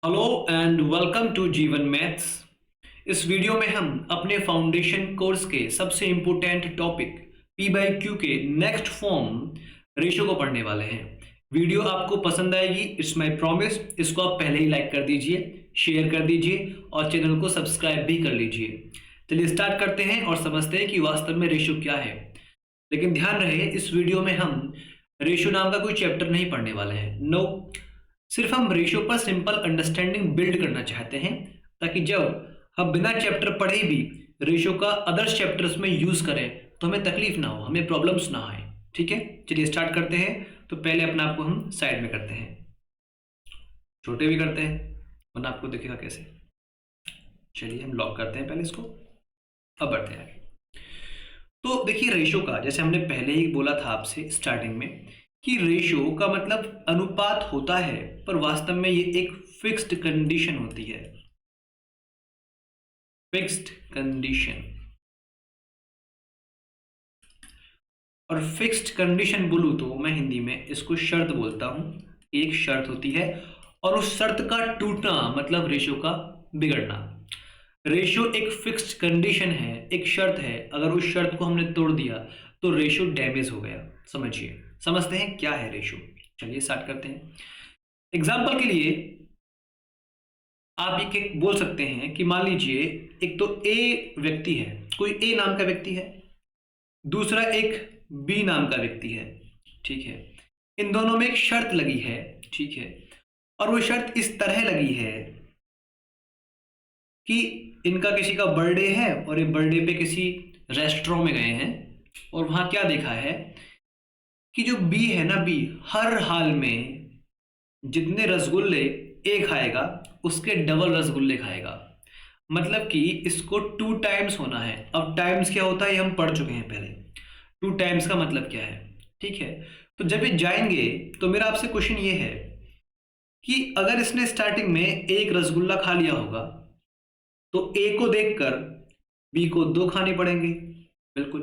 Hello and welcome to जीवन maths. इस video में हम अपने फाउंडेशन कोर्स के सबसे important topic P by Q के नेक्स्ट फॉर्म रेशो को पढ़ने वाले हैं। वीडियो आपको पसंद आएगी, इट्स माय प्रॉमिस। इसको आप पहले ही लाइक कर दीजिए, शेयर कर दीजिए और चैनल को सब्सक्राइब भी कर लीजिए। चलिए स्टार्ट करते हैं और समझते हैं कि वास्तव में रेशो क्या है। लेकिन ध्यान रहे, इस वीडियो में हम रेशो नाम का कोई चैप्टर नहीं पढ़ने वाले हैं। नो, सिर्फ हम रेशियो पर सिंपल अंडरस्टैंडिंग बिल्ड करना चाहते हैं ताकि जब हम बिना चैप्टर पढ़े भी रेशियो का अदर्स चैप्टर्स में यूज करें तो हमें तकलीफ ना हो, हमें प्रॉब्लम्स ना आए। ठीक है, चलिए स्टार्ट करते हैं। तो पहले अपने आप को हम साइड में करते हैं, छोटे भी करते हैं वरना आपको दिखेगा कैसे। चलिए हम लॉक करते हैं पहले इसको, अब बढ़ते हैं। तो देखिए, रेशियो का जैसे हमने पहले ही बोला था आपसे स्टार्टिंग में कि रेशियो का मतलब अनुपात होता है, पर वास्तव में ये एक फिक्स्ड कंडीशन होती है। फिक्स्ड कंडीशन, और फिक्स्ड कंडीशन बोलूं तो मैं हिंदी में इसको शर्त बोलता हूं। एक शर्त होती है और उस शर्त का टूटना मतलब रेशियो का बिगड़ना। रेशियो एक फिक्स्ड कंडीशन है, एक शर्त है। अगर उस शर्त को हमने तोड़ दिया तो रेशियो डैमेज हो गया। समझिए, समझते हैं क्या है रेशियो। चलिए स्टार्ट करते हैं। एग्जाम्पल के लिए आप ये बोल सकते हैं कि मान लीजिए एक तो ए व्यक्ति है, कोई ए नाम का व्यक्ति है, दूसरा एक बी नाम का व्यक्ति है। ठीक है, इन दोनों में एक शर्त लगी है। ठीक है, और वो शर्त इस तरह लगी है कि इनका किसी का बर्थडे है और ये बर्थडे पे किसी रेस्टोरेंट में गए हैं और वहां क्या देखा है कि जो बी है ना, बी हर हाल में जितने रसगुल्ले ए खाएगा उसके डबल रसगुल्ले खाएगा। मतलब कि इसको 2 टाइम्स होना है। अब टाइम्स क्या होता है ये हम पढ़ चुके हैं पहले। 2 टाइम्स का मतलब क्या है। ठीक है, तो जब ये जाएंगे तो मेरा आपसे क्वेश्चन ये है कि अगर इसने स्टार्टिंग में एक रसगुल्ला खा लिया होगा तो ए को देखकर बी को 2 खाने पड़ेंगे। बिल्कुल।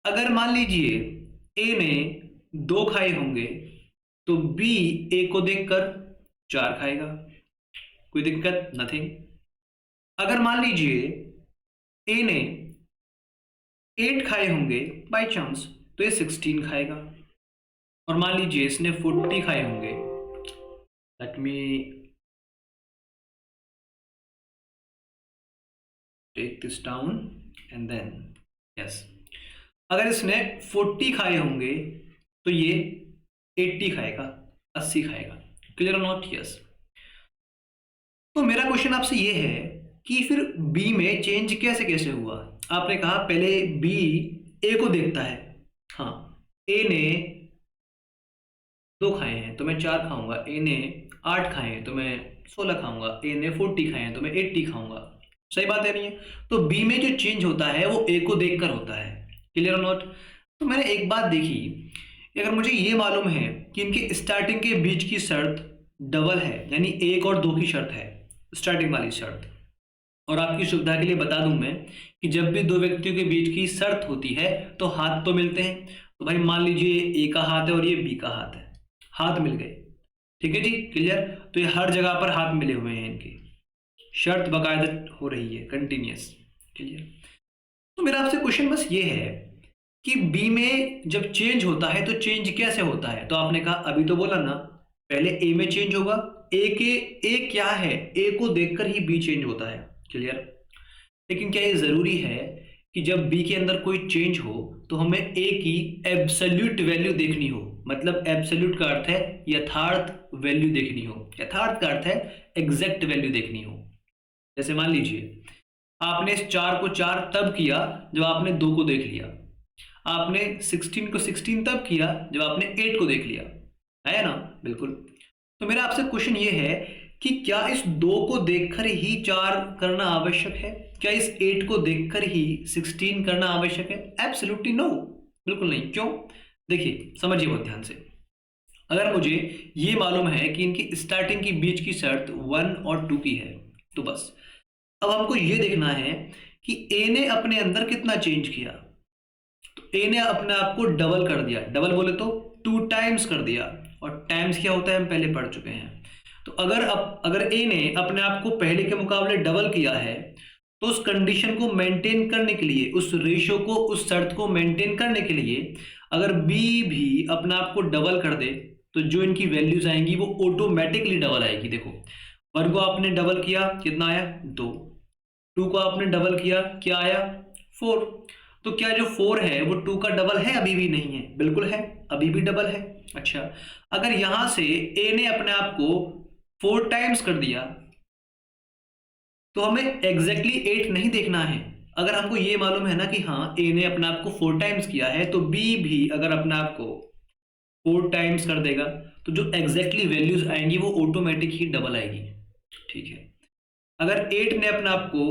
अगर मान लीजिए ए ने 2 खाए होंगे तो बी ए को देखकर 4 खाएगा। कोई दिक्कत? नथिंग। अगर मान लीजिए ए ने 8 खाए होंगे बाय चांस तो ये 16 खाएगा। और मान लीजिए इसने 40 खाए होंगे, let me take this down and then yes, अगर इसने 40 खाए होंगे तो ये 80 खाएगा, 80 खाएगा। क्लियर और नॉट? यस। तो मेरा क्वेश्चन आपसे ये है कि फिर बी में चेंज कैसे कैसे हुआ। आपने कहा पहले बी ए को देखता है। हाँ, ए ने 2 खाए हैं तो मैं 4 खाऊंगा, ए ने 8 खाए हैं तो मैं 16 खाऊंगा, ए ने 40 खाए हैं तो मैं 80 खाऊंगा। सही बात है नहीं है? तो बी में जो चेंज होता है वो ए को देखकर होता है। क्लियर और नॉट? तो मैंने एक बात देखी, अगर मुझे ये मालूम है कि इनके स्टार्टिंग के बीच की शर्त डबल है, यानी 1 और 2 की शर्त है, स्टार्टिंग वाली शर्त। और आपकी सुविधा के लिए बता दूं मैं कि जब भी 2 व्यक्तियों के बीच की शर्त होती है तो हाथ तो मिलते हैं। तो भाई मान लीजिए ए का हाथ है और ये बी का हाथ है, हाथ मिल गए। ठीक है जी, क्लियर? तो ये हर जगह पर हाथ मिले हुए हैं, इनकी शर्त बाकायदा हो रही है, कंटिन्यूस। क्लियर? तो मेरा आपसे क्वेश्चन बस ये है कि बी में जब चेंज होता है तो चेंज कैसे होता है। तो आपने कहा, अभी तो बोला ना, पहले ए में चेंज होगा। ए क्या है, ए को देखकर ही बी चेंज होता है। क्लियर? लेकिन क्या ये जरूरी है कि जब बी के अंदर कोई चेंज हो तो हमें ए की एब्सोल्यूट वैल्यू देखनी हो। मतलब एब्सोल्यूट का अर्थ है यथार्थ वैल्यू देखनी हो, यथार्थ का अर्थ है एग्जैक्ट वैल्यू देखनी हो। जैसे मान लीजिए आपने इस 4 को 4 तब किया जब आपने 2 को देख लिया, आपने 16 को 16 तब किया जब आपने 8 को देख लिया, है ना? बिल्कुल। तो मेरा आपसे क्वेश्चन ये है कि क्या इस 2 को देखकर ही 4 करना आवश्यक है? क्या इस 8 को देखकर ही 16 करना आवश्यक है? एब्सोल्युटली नो, बिल्कुल नहीं। क्यों? देखिए, समझिए बहुत ध्यान से। अगर मुझे ये मालूम है कि इनकी स्टार्टिंग की बीच की शर्त 1 और 2 की है तो बस अब हमको ये देखना है कि ए ने अपने अंदर कितना चेंज किया। तो ए ने अपने आप को डबल कर दिया, डबल बोले तो 2 टाइम्स कर दिया। और टाइम्स क्या होता है हम पहले पढ़ चुके हैं। तो अगर ए ने अपने आप को पहले के मुकाबले डबल किया है, तो उस कंडीशन को मेंटेन करने के लिए, उस रेशियो को, उस शर्त को मेंटेन करने के लिए अगर बी भी अपने आप को डबल कर दे, तो जो इनकी वैल्यूज आएंगी वो ऑटोमेटिकली डबल आएगी। देखो, 1 को आपने डबल किया, कितना आया 2, 2 को आपने डबल किया, क्या आया 4। तो क्या जो 4 है वो 2 का डबल है? अभी भी नहीं है, बिल्कुल है, अभी भी डबल है। अच्छा, अगर यहां से ए ने अपने आप को 4 टाइम्स कर दिया, तो हमें एग्जैक्टली 8 नहीं देखना है। अगर हमको ये मालूम है ना कि हाँ ए ने अपने आप को 4 टाइम्स किया है, तो बी भी अगर अपने आप को 4 टाइम्स कर देगा, तो जो एग्जैक्टली वैल्यूज आएंगी वो ऑटोमेटिक ही डबल आएगी। ठीक है, अगर 8 ने अपने आप को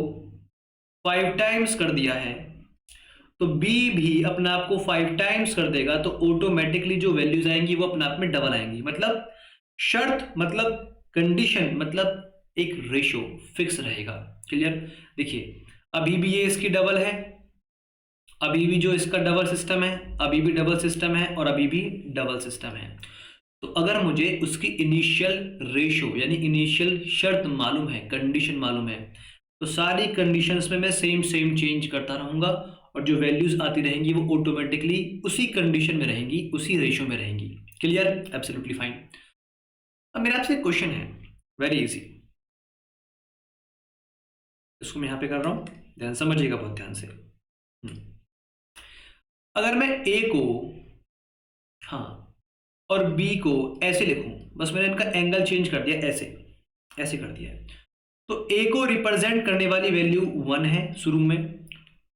5 टाइम्स कर दिया है, तो बी भी अपने आप को 5 टाइम्स कर देगा, तो ऑटोमेटिकली जो वैल्यूज आएंगी वो अपने आप में डबल आएंगी। मतलब शर्त, मतलब कंडीशन, मतलब एक रेशो फिक्स रहेगा। क्लियर? देखिए, अभी भी ये इसकी डबल है, अभी भी जो इसका डबल सिस्टम है, अभी भी डबल सिस्टम है, और अभी भी डबल सिस्टम है। तो अगर मुझे उसकी इनिशियल रेशो यानी इनिशियल शर्त मालूम है, कंडीशन मालूम है, तो सारी कंडीशंस में मैं सेम सेम चेंज करता रहूंगा, और जो वैल्यूज आती रहेंगी वो ऑटोमेटिकली उसी कंडीशन में रहेंगी, उसी रेशो में रहेंगी। क्लियर? Absolutely fine. अब मेरा आपसे क्वेश्चन है, वेरी इजी, इसको मैं यहां पे कर रहा हूं, ध्यान समझिएगा बहुत ध्यान से। अगर मैं ए को, हाँ, और बी को ऐसे लिखूं, बस मैंने इनका एंगल चेंज कर दिया, ऐसे ऐसे कर दिया है, तो ए को रिप्रेजेंट करने वाली वैल्यू 1 है शुरू में,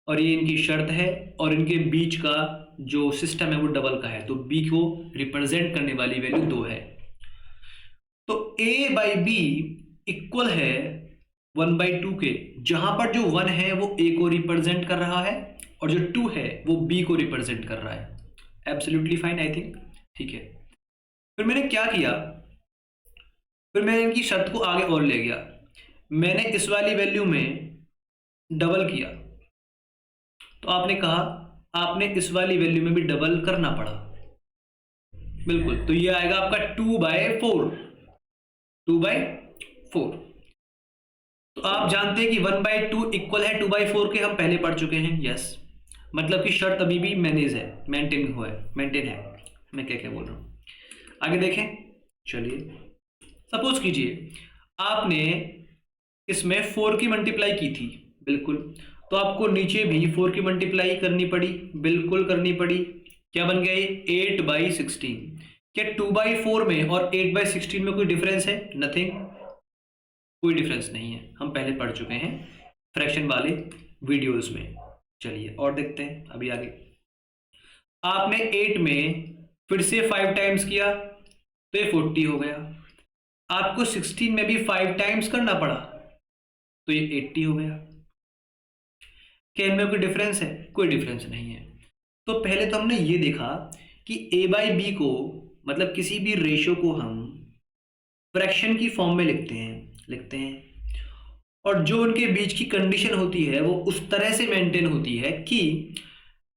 और ये इनकी शर्त है, और इनके बीच का जो सिस्टम है वो डबल का है, तो बी को रिप्रेजेंट करने वाली वैल्यू 2 है। तो ए बाई बी इक्वल है 1/2 के, जहां पर जो 1 है वो ए को रिप्रेजेंट कर रहा है, और जो 2 है वो बी को रिप्रेजेंट कर रहा है। Absolutely fine, I think. ठीक है, फिर मैंने क्या किया, फिर मैंने इनकी शर्त को आगे और ले गया, मैंने इस वाली वैल्यू में डबल किया, तो आपने कहा आपने इस वाली वैल्यू में भी डबल करना पड़ा, बिल्कुल। तो ये आएगा आपका 2/4, 2/4। तो आप जानते हैं कि 1/2 इक्वल है 2/4 के, हम पहले पढ़ चुके हैं। यस, मतलब कि शर्त अभी भी मैनेज है, मेंटेन है। मैं क्या क्या बोल रहा हूं, आगे देखें। चलिए, सपोज कीजिए आपने इसमें 4 की मल्टीप्लाई की थी, बिल्कुल, तो आपको नीचे भी 4 की मल्टीप्लाई करनी पड़ी, बिल्कुल करनी पड़ी। क्या बन गया ये 8/16। क्या 2/4 में और 8/16 में कोई डिफरेंस है? नथिंग, कोई डिफरेंस नहीं है, हम पहले पढ़ चुके हैं फ्रैक्शन वाले वीडियोस में। चलिए और देखते हैं अभी आगे। आपने 8 में फिर से 5 टाइम्स किया, तो ये 40 हो गया। आपको 16 में भी 5 टाइम्स करना पड़ा, तो ये 80 हो गया। क्या इनमें कोई डिफरेंस है? कोई डिफरेंस नहीं है। तो पहले तो हमने ये देखा कि ए बाई बी को, मतलब किसी भी रेशियो को हम फ्रैक्शन की फॉर्म में लिखते हैं, और जो उनके बीच की कंडीशन होती है वो उस तरह से मेंटेन होती है कि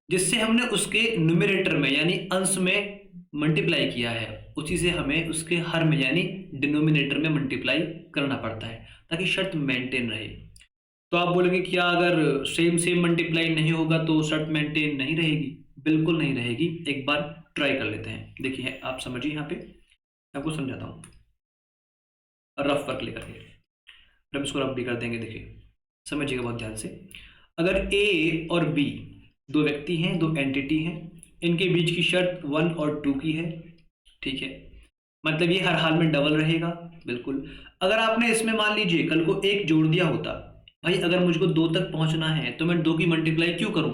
जिससे हमने उसके न्यूमरेटर में यानी अंश में मल्टीप्लाई किया है, उसी से हमें उसके हर में यानी डिनोमिनेटर में मल्टीप्लाई करना पड़ता है, ताकि शर्त मेंटेन रहे। तो आप बोलेंगे क्या अगर सेम सेम मल्टीप्लाई नहीं होगा तो शर्त मेंटेन नहीं रहेगी? बिल्कुल नहीं रहेगी। एक बार ट्राई कर लेते हैं, देखिए आप समझिए, यहाँ पे आपको समझाता हूँ रफ वर्क लेकर के, हम इसको रफ भी कर देंगे। देखिए समझिएगा बहुत ध्यान से। अगर ए और बी दो व्यक्ति हैं, दो एंटिटी हैं, इनके बीच की शर्त 1 और 2 की है, ठीक है, मतलब ये हर हाल में डबल रहेगा, बिल्कुल। अगर आपने इसमें मान लीजिए कल को 1 जोड़ दिया होता, भाई अगर मुझको 2 तक पहुंचना है तो मैं 2 की मल्टीप्लाई क्यों करूं,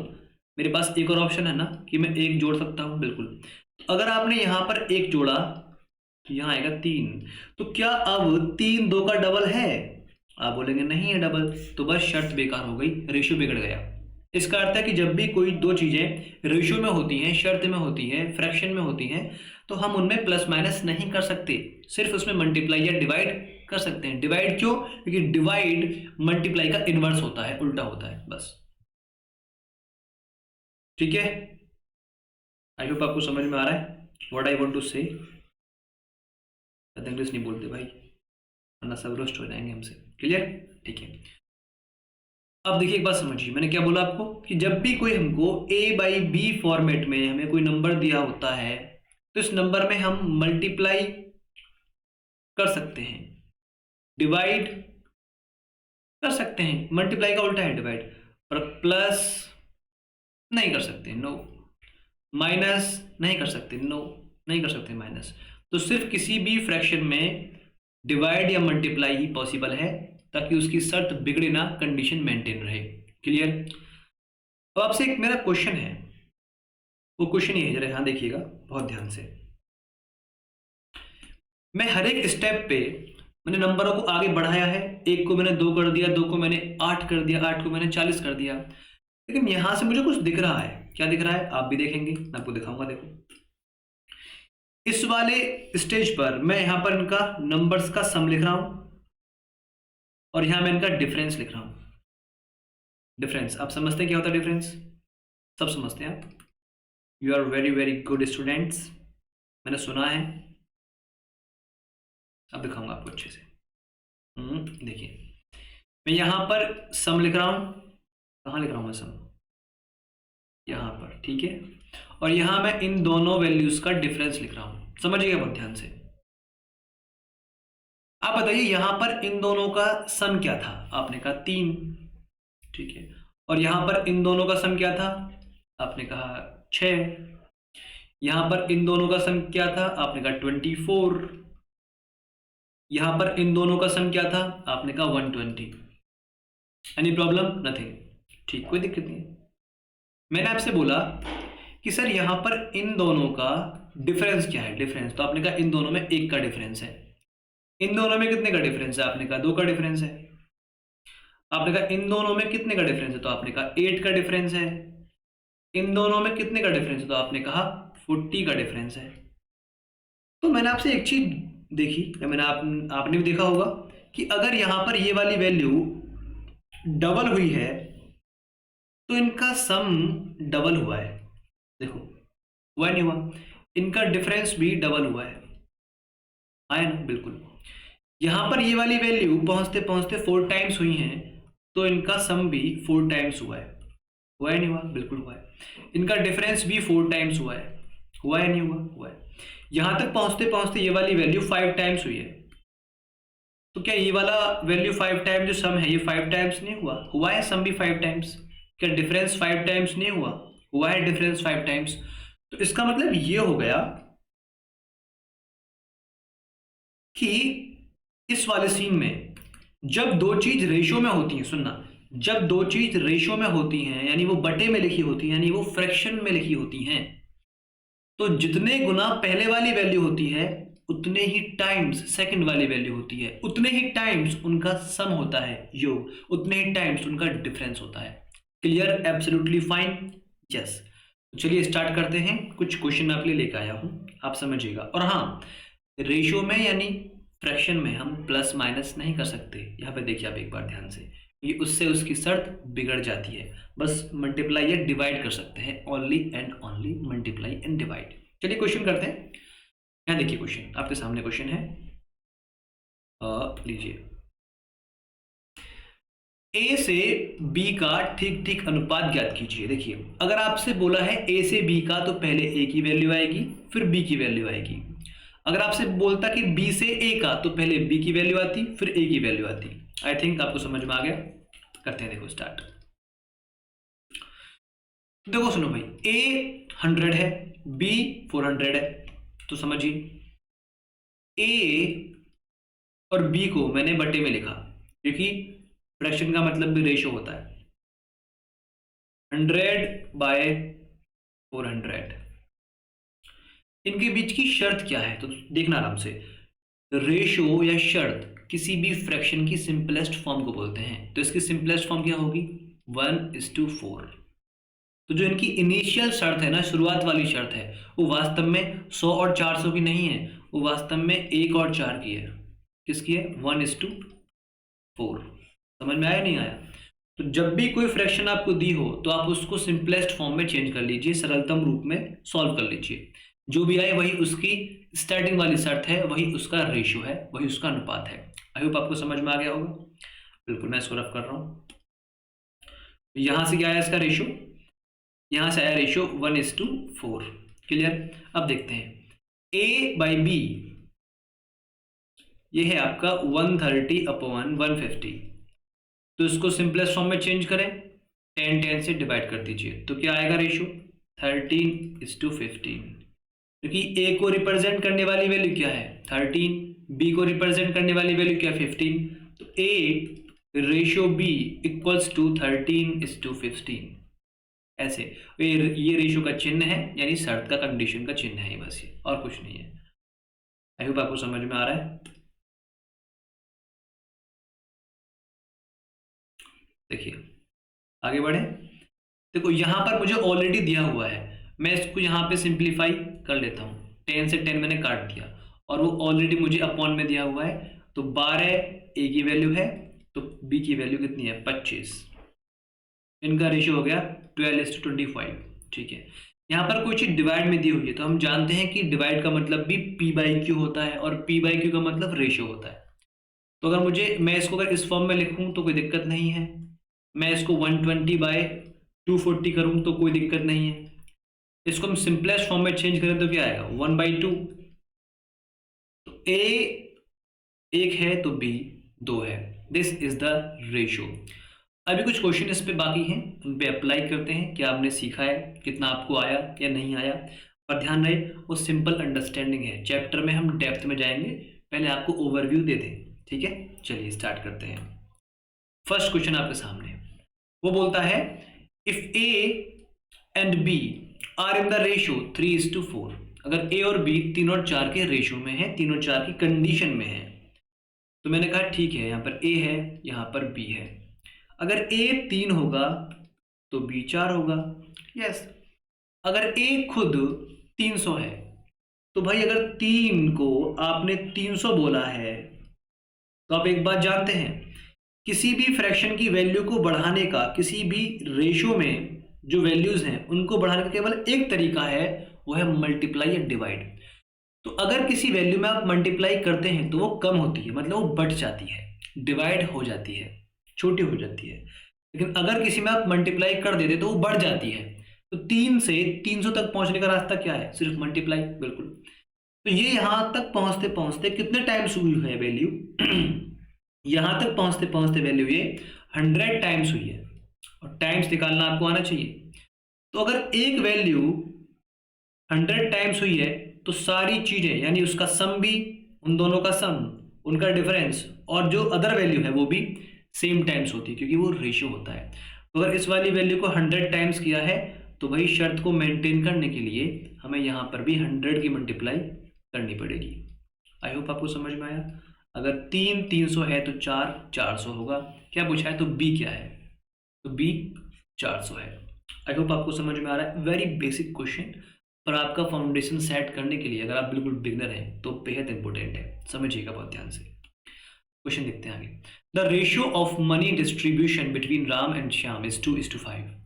मेरे पास एक और ऑप्शन है ना कि मैं 1 जोड़ सकता हूं, बिल्कुल। अगर आपने यहां पर 1 जोड़ा तो यहां आएगा 3, तो क्या अब 3 2 का डबल है? आप बोलेंगे नहीं है डबल, तो बस शर्त बेकार हो गई, रेशियो बिगड़ गया। इसका अर्थ है कि जब भी कोई दो चीजें रेशियो में होती हैं, शर्त में होती हैं, फ्रैक्शन में होती हैं, तो हम उनमें प्लस माइनस नहीं कर सकते, सिर्फ उसमें मल्टीप्लाई या डिवाइड कर सकते हैं। डिवाइड क्यों? क्योंकि डिवाइड मल्टीप्लाई का इनवर्स होता है, उल्टा होता है, बस। ठीक है, आई होप आपको समझ में आ रहा है व्हाट आई वांट टू से। इंग्लिश नहीं बोलते भाई। वरना सब रोस्ट हो जाएंगे हमसे। क्लियर? ठीक है। अब देखिए एक बात समझिए, मैंने क्या बोला आपको कि जब भी कोई हमको a/b फॉर्मेट में हमें कोई नंबर दिया होता है तो इस नंबर में हम मल्टीप्लाई कर सकते हैं, डिवाइड कर सकते हैं। मल्टीप्लाई का उल्टा है डिवाइड, और प्लस नहीं कर सकते, नो। माइनस नहीं कर सकते, नो, नहीं कर सकते माइनस। तो सिर्फ किसी भी फ्रैक्शन में डिवाइड या मल्टीप्लाई ही पॉसिबल है, ताकि उसकी शर्त बिगड़े ना, कंडीशन मेंटेन रहे। क्लियर? अब आपसे एक मेरा क्वेश्चन है, वो क्वेश्चन ये है, जरा यहां देखिएगा बहुत ध्यान से। मैं हर एक स्टेप पे मैंने नंबरों को आगे बढ़ाया है। एक को मैंने 2 कर दिया, 2 को मैंने 8 कर दिया, 8 को मैंने 40 कर दिया, लेकिन यहां से मुझे कुछ दिख रहा है। क्या दिख रहा है? आप भी देखेंगे, मैं आपको दिखाऊंगा। देखो, इस वाले स्टेज पर मैं यहां पर इनका नंबर्स का सम लिख रहा हूं, और यहां मैं इनका डिफरेंस लिख रहा हूं। डिफरेंस आप समझते हैं क्या होता है? डिफरेंस सब समझते हैं आप। You are very very good students, मैंने सुना है। अब दिखाऊंगा आपको अच्छे से। देखिए, मैं यहां पर सम लिख रहा हूं। कहां लिख रहा हूं मैं सम? यहां पर, ठीक है। और यहां मैं इन दोनों वैल्यूज का डिफरेंस लिख रहा हूं। समझिएगा बहुत ध्यान से। आप बताइए यहां पर इन दोनों का सम क्या था? आपने कहा 3, ठीक है। और यहां पर इन दोनों का सम क्या था? आपने कहा 6। यहां पर इन दोनों का सम क्या था? आपने कहा 24। यहां पर इन दोनों का सम क्या था? आपने कहा 120। Any problem? नथिंग। ठीक, कोई दिक्कत नहीं। मैंने आपसे बोला कि सर यहां पर इन दोनों का डिफरेंस क्या है? डिफरेंस तो आपने कहा इन दोनों में 1 का डिफरेंस है। इन दोनों में कितने का डिफरेंस है? आपने कहा 2 का डिफरेंस है। आपने कहा इन दोनों में कितने का डिफरेंस है? तो आपने कहा 8 का डिफरेंस है। इन दोनों में कितने का डिफरेंस है? तो आपने कहा 40 का डिफरेंस है। तो मैंने आपसे एक चीज देखी, या मैंने आपने भी देखा होगा कि अगर यहां पर ये वाली वैल्यू डबल हुई है तो इनका सम डबल हुआ है। देखो, हुआ नहीं हुआ? इनका डिफरेंस भी डबल हुआ है, आया ना? बिल्कुल। यहां पर ये वाली वैल्यू पहुंचते पहुंचते 4 टाइम्स हुई हैं, तो इनका सम भी 4 टाइम्स हुआ है। हुआ है नहीं हुआ? बिल्कुल हुआ है। इनका डिफरेंस भी 4 टाइम्स हुआ है। हुआ है नहीं हुआ? हुआ है। यहां तक पहुंचते पहुंचते ये वाली वैल्यू 5 टाइम्स हुई है, तो क्या ये वाला वैल्यू 5 टाइम्स जो सम है ये 5 टाइम्स नहीं हुआ? हुआ है सम भी 5 टाइम्स। क्या डिफरेंस 5 टाइम्स नहीं हुआ? हुआ है डिफरेंस 5 टाइम्स। तो इसका मतलब ये हो गया कि इस वाले सीन में जब दो चीज रेशियो में होती हैं, सुनना, जब दो चीज रेशियो में होती हैं, यानी वो बटे में लिखी होती हैं, यानी वो फ्रैक्शन में लिखी होती हैं, तो जितने गुना पहले वाली वैल्यू होती है उतने ही टाइम्स सेकंड वाली वैल्यू होती है, उतने ही टाइम्स उनका सम होता है, योग, उतने ही टाइम्स उनका डिफरेंस होता है। क्लियर? Absolutely fine. यस। चलिए स्टार्ट करते हैं। कुछ क्वेश्चन मैं आपके लिए लेकर आया हूं, आप समझिएगा। और हाँ, रेशियो में यानी फ्रैक्शन में हम प्लस माइनस नहीं कर सकते। यहाँ पे देखिए आप एक बार ध्यान से, ये उससे उसकी शर्त बिगड़ जाती है। बस मल्टीप्लाई या डिवाइड कर सकते हैं, only and only multiply and divide. चलिए क्वेश्चन करते हैं। यहाँ देखिए क्वेश्चन आपके सामने क्वेश्चन है, लीजिए। ए से बी का ठीक ठीक अनुपात ज्ञात कीजिए। देखिए, अगर आपसे बोला है ए से बी का, तो पहले ए की वैल्यू आएगी, फिर बी की वैल्यू आएगी। अगर आपसे बोलता कि बी से ए का, तो पहले बी की वैल्यू आती, फिर ए की वैल्यू आती। आई थिंक आपको समझ में आ गया। करते हैं, देखो स्टार्ट। देखो सुनो भाई, ए 100 है, बी 400 है, तो समझिए ए और बी को मैंने बटे में लिखा, क्योंकि फ्रैक्शन का मतलब भी रेशियो होता है। 100/400। इनके बीच की शर्त क्या है? तो देखना आराम से। रेशियो या शर्त किसी भी फ्रैक्शन की सिंपलेस्ट फॉर्म को बोलते हैं। तो इसकी सिंपलेस्ट फॉर्म क्या होगी? 1:4। तो जो इनकी इनिशियल शर्त है ना, शुरुआत वाली शर्त है, वो वास्तव में 100 और 400 की नहीं है, वो वास्तव में 1 और 4 की है। किसकी है? 1:4। समझ में आया नहीं आया? तो जब भी कोई फ्रैक्शन आपको दी हो तो आप उसको सिंपलेस्ट फॉर्म में चेंज कर लीजिए, सरलतम रूप में सॉल्व कर लीजिए। जो भी आए वही उसकी स्टार्टिंग वाली शर्त है, वही उसका रेशियो है, वही उसका अनुपात है। आई होप आपको समझ में आ गया होगा। बिल्कुल, मैं इसको रफ कर रहा हूँ। यहाँ से क्या आया इसका रेशो, यहाँ से आया रेशो 1:4। क्लियर। अब देखते हैं A/B, ये है आपका 130/150। तो इसको सिंपलेस्ट फॉर्म में चेंज करें, 10 से डिवाइड कर दीजिए, तो क्या आएगा रेशो 13:15। क्योंकि A को रिप्रेजेंट करने वाली वैल्यू क्या है 13, B को रिप्रेजेंट करने वाली वैल्यू क्या 15, तो A/B इक्वल्स टू 13:15। ऐसे ये रेशो का चिन्ह है, यानी शर्त का, कंडीशन का चिन्ह है, बस ये, और कुछ नहीं है। आई होप आपको समझ में आ रहा है। देखिए आगे बढ़े। देखो यहाँ पर मुझे ऑलरेडी दिया हुआ है, मैं इसको यहाँ पे सिंप्लीफाई कर लेता हूँ। 10 से 10 मैंने काट दिया, और वो ऑलरेडी मुझे अपॉन में दिया हुआ है। तो 12 A की वैल्यू है, तो B की वैल्यू कितनी है 25। इनका रेशियो हो गया 12:25। ठीक है। यहाँ पर कोई चीज़ डिवाइड में दी हुई है, तो हम जानते हैं कि डिवाइड का मतलब भी P/Q होता है, और P/Q का मतलब रेशियो होता है। तो अगर मैं इसको अगर इस फॉर्म में लिखूँ तो कोई दिक्कत नहीं है, मैं इसको 120/240 करूँ तो कोई दिक्कत नहीं है। इसको हम सिंपलेस्ट फॉर्म में चेंज करें तो क्या आएगा 1/2। तो A 1 है तो B 2 है। This is the ratio. अभी कुछ क्वेश्चन इस पे बाकी हैं, उन पे अप्लाई करते हैं, क्या आपने सीखा है, कितना आपको आया या नहीं आया। पर ध्यान रहे वो सिंपल अंडरस्टैंडिंग है, चैप्टर में हम डेप्थ में जाएंगे, पहले आपको ओवरव्यू दे दें। ठीक है, चलिए स्टार्ट करते हैं। फर्स्ट क्वेश्चन आपके सामने वो बोलता है if A and B are in the ratio 3:4। अगर A और B 3 और 4 के रेशियो में है, 3 और 4 की कंडीशन में है, तो मैंने कहा ठीक है, यहाँ पर A है, यहाँ पर B है। अगर A 3 होगा तो B 4 होगा। यस। अगर A खुद 300 है, तो भाई अगर 3 को आपने 300 बोला है, तो आप एक बात जानते हैं, किसी भी फ्रैक्शन की वैल्यू को बढ़ाने का, किसी भी रेशियो में जो वैल्यूज हैं उनको बढ़ाने का केवल एक तरीका है, वो है मल्टीप्लाई या डिवाइड। तो अगर किसी वैल्यू में आप मल्टीप्लाई करते हैं तो वो कम होती है, मतलब वो बढ़ जाती है, डिवाइड हो जाती है, छोटी हो जाती है। लेकिन अगर किसी में आप मल्टीप्लाई कर देते तो वो बढ़ जाती है। तो 3 से 300 तक पहुंचने का रास्ता क्या है, सिर्फ मल्टीप्लाई। बिल्कुल। तो ये यहां तक पहुंचते पहुंचते कितने टाइम्स हुई है वैल्यू यहां तक पहुंचते पहुंचते वैल्यू ये 100 टाइम्स हुई है, और टाइम्स निकालना आपको आना चाहिए। तो अगर एक वैल्यू 100 टाइम्स हुई है, तो सारी चीजें, यानी उसका सम भी, उन दोनों का सम, उनका डिफरेंस, और जो अदर वैल्यू है वो भी सेम टाइम्स होती है, क्योंकि वो रेशियो होता है। तो अगर इस वाली वैल्यू को 100 टाइम्स किया है, तो वही शर्त को मेंटेन करने के लिए हमें यहाँ पर भी 100 की मल्टीप्लाई करनी पड़ेगी। आई होप आपको समझ में आया। अगर 3 300 है तो 4 400 होगा। क्या पूछा है, तो B क्या है, तो B 400 है। आई होप आपको समझ में आ रहा है। वेरी बेसिक क्वेश्चन, पर आपका फाउंडेशन सेट करने के लिए, अगर आप बिल्कुल बिगनर हैं तो बेहद इंपॉर्टेंट है, समझिएगा बहुत ध्यान से। क्वेश्चन देखते हैं आगे। The ratio of money distribution between Ram and Shyam is 2:5।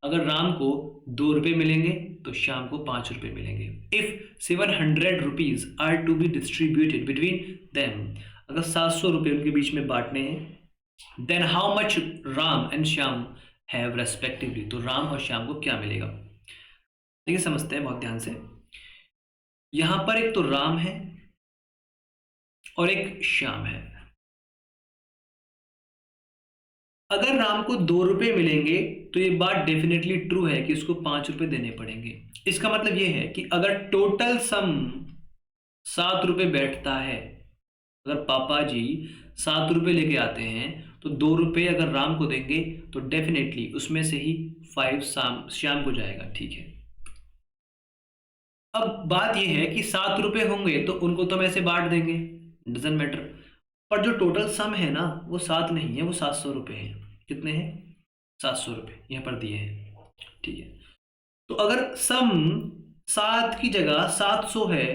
अगर राम को 2 रुपये मिलेंगे तो श्याम को 5 रुपये मिलेंगे। If 700 rupees are to be distributed between them, अगर 700 रुपये उनके बीच में बांटने हैं, then how much Ram and Shyam have respectively. तो राम और श्याम को क्या मिलेगा, देखिए समझते हैं बहुत ध्यान से। यहां पर एक तो राम है और एक श्याम है। अगर राम को 2 रुपये मिलेंगे तो ये बात डेफिनेटली ट्रू है कि उसको 5 रुपये देने पड़ेंगे। इसका मतलब ये है कि अगर टोटल सम 7 रुपये बैठता है, अगर पापा जी 7 रुपये लेके आते हैं, तो 2 रुपये अगर राम को देंगे तो डेफिनेटली उसमें से ही 5 श्याम को जाएगा। ठीक है। अब बात यह है कि 7 रुपये होंगे तो उनको तो हम ऐसे बांट देंगे, डजंट मैटर, पर जो टोटल सम है ना वो 7 नहीं है, वो 700 रुपये है। कितने हैं, 700 रुपये यहाँ पर दिए हैं। ठीक है। तो अगर सम 7 की जगह 700 है,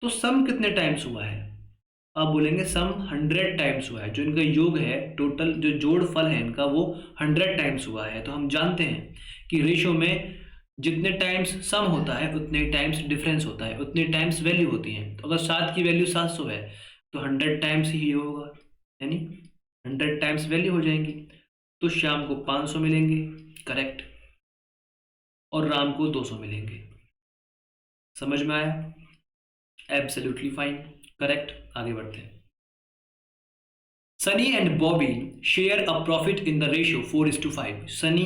तो सम कितने टाइम्स हुआ है, आप बोलेंगे सम 100 टाइम्स हुआ है। जो इनका योग है, टोटल जो जोड़ फल है इनका, वो 100 टाइम्स हुआ है। तो हम जानते हैं कि रेशियो में जितने टाइम्स सम होता है उतने टाइम्स डिफरेंस होता है, उतने टाइम्स वैल्यू होती है। तो अगर 7 की वैल्यू 700 है तो 100 टाइम्स ही होगा। यानी 100 टाइम्स वैल्यू हो जाएंगी। तो श्याम को 500 मिलेंगे, करेक्ट, और राम को 200 मिलेंगे। समझ में आया? Absolutely fine, correct. आगे बढ़ते हैं। Sunny and Bobby share a profit in the ratio 4:5। Sunny,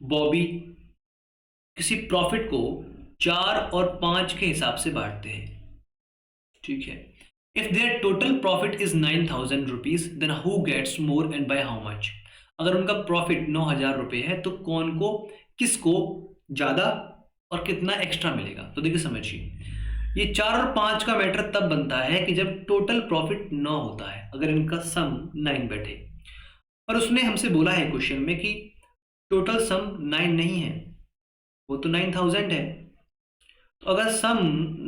Bobby किसी प्रॉफिट को 4 और 5 के हिसाब से बांटते हैं, ठीक है। If their total profit is 9,000 rupees, then who gets more and by how much. अगर उनका प्रॉफिट 9,000 रुपये है तो कौन को, किसको ज्यादा और कितना एक्स्ट्रा मिलेगा। तो देखिए समझिए, ये 4 और 5 का मैटर तब बनता है कि जब टोटल प्रॉफिट 9 होता है, अगर इनका सम 9 बैठे। पर उसने हमसे बोला है क्वेश्चन में कि टोटल सम 9 नहीं है, वो तो 9,000 है। तो अगर सम